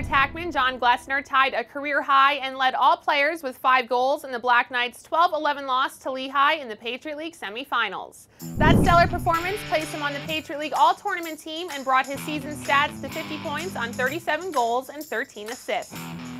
Senior attackman John Glesener tied a career high and led all players with 5 goals in the Black Knights' 12-11 loss to Lehigh in the Patriot League semifinals. That stellar performance placed him on the Patriot League all-tournament team and brought his season stats to 50 points on 37 goals and 13 assists.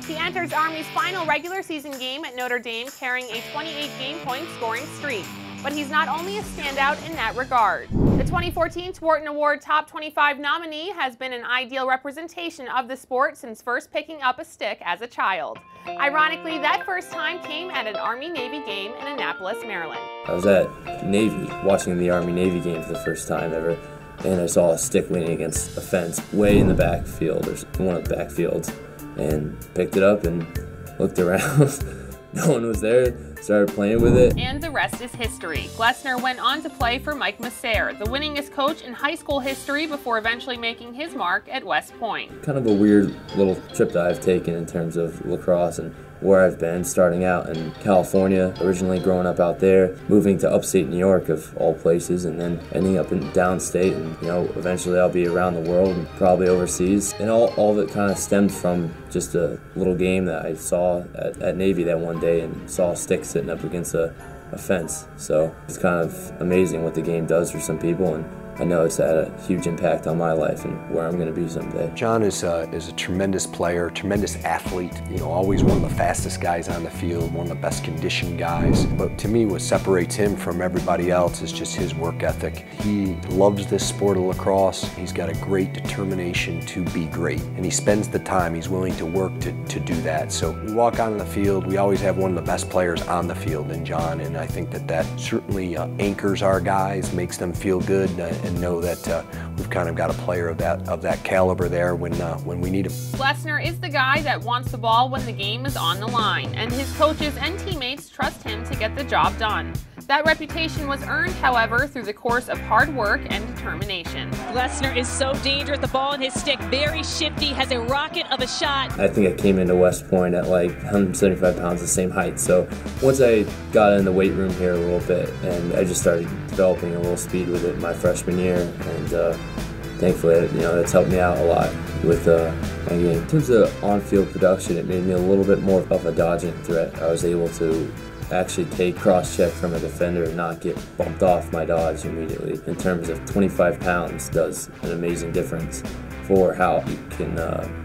He enters Army's final regular season game at Notre Dame carrying a 28-game point scoring streak. But he's not only a standout in that regard. The 2014 Thornton Award Top 25 nominee has been an ideal representation of the sport since first picking up a stick as a child. Ironically, that first time came at an Army-Navy game in Annapolis, Maryland. I was at Navy watching the Army-Navy game for the first time ever, and I saw a stick leaning against a fence way in the backfield, or one of the backfields, and picked it up and looked around. No one was there, started playing with it. And the rest is history. Glesener went on to play for Mike Masser, the winningest coach in high school history, before eventually making his mark at West Point. Kind of a weird little trip that I've taken in terms of lacrosse and where I've been, starting out in California, originally growing up out there, moving to upstate New York of all places, and then ending up in downstate, and eventually I'll be around the world and probably overseas. And all of it kind of stemmed from just a little game that I saw at Navy that one day and saw a stick sitting up against a fence. So it's kind of amazing what the game does for some people, and I know it's had a huge impact on my life and where I'm going to be someday. John is a tremendous player, tremendous athlete, always one of the fastest guys on the field, one of the best conditioned guys. But to me, what separates him from everybody else is just his work ethic. He loves this sport of lacrosse. He's got a great determination to be great, and he spends the time. He's willing to work to do that. So we walk on the field, we always have one of the best players on the field in John, and I think that certainly anchors our guys, makes them feel good, and know that we've kind of got a player of that caliber there when we need him. Glesener is the guy that wants the ball when the game is on the line, and his coaches and teammates trust him to get the job done. That reputation was earned, however, through the course of hard work and determination. Glesener is so dangerous, the ball in his stick, very shifty, has a rocket of a shot. I think I came into West Point at like 175 pounds, the same height. So once I got in the weight room here a little bit, and I just started developing a little speed with it my freshman year, and thankfully, that's helped me out a lot with my game. In terms of on-field production, it made me a little bit more of a dodging threat. I was able to actually take cross-check from a defender and not get bumped off my dodge immediately. In terms of 25 pounds does an amazing difference for how you can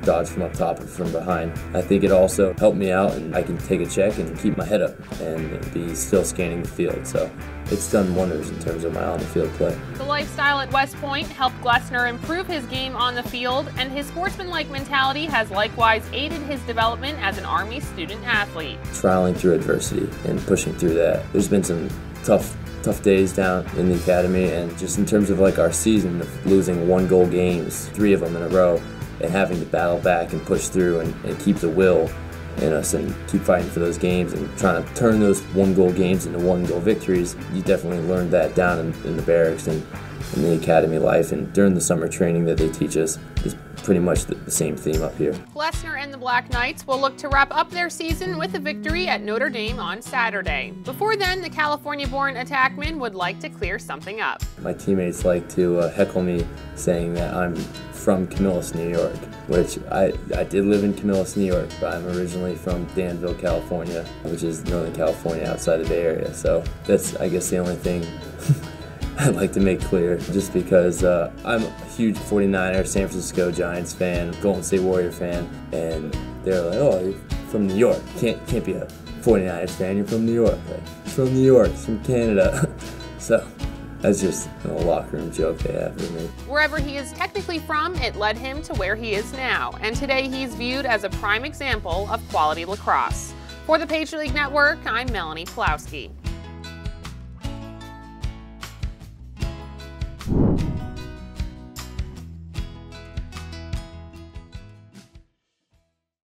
dodge from up top or from behind. I think it also helped me out, and I can take a check and keep my head up and be still scanning the field. So it's done wonders in terms of my on-the-field play. The lifestyle at West Point helped Glesener improve his game on the field, and his sportsmanlike mentality has likewise aided his development as an Army student athlete. Trialing through adversity and pushing through that. There's been some tough days down in the academy, and just in terms of like our season of losing 1-goal games, 3 of them in a row, and having to battle back and push through and keep the will in us and keep fighting for those games and trying to turn those 1-goal games into 1-goal victories. You definitely learned that down in the barracks and in the academy life, and during the summer training that they teach us is pretty much the same theme up here. Glesener and the Black Knights will look to wrap up their season with a victory at Notre Dame on Saturday. Before then, the California-born attackman would like to clear something up. My teammates like to heckle me saying that I'm from Camillus, New York, which I did live in Camillus, New York, but I'm originally from Danville, California, which is Northern California outside the Bay Area. So that's, I guess, the only thing I'd like to make clear, just because I'm a huge 49ers, San Francisco Giants fan, Golden State Warrior fan, and they're like, oh, you're from New York. Can't be a 49ers fan, you're from New York. Like, it's from New York, it's from Canada. So that's just a locker room joke they have with me. Wherever he is technically from, it led him to where he is now, and today he's viewed as a prime example of quality lacrosse. For the Patriot League Network, I'm Melanie Pulowski.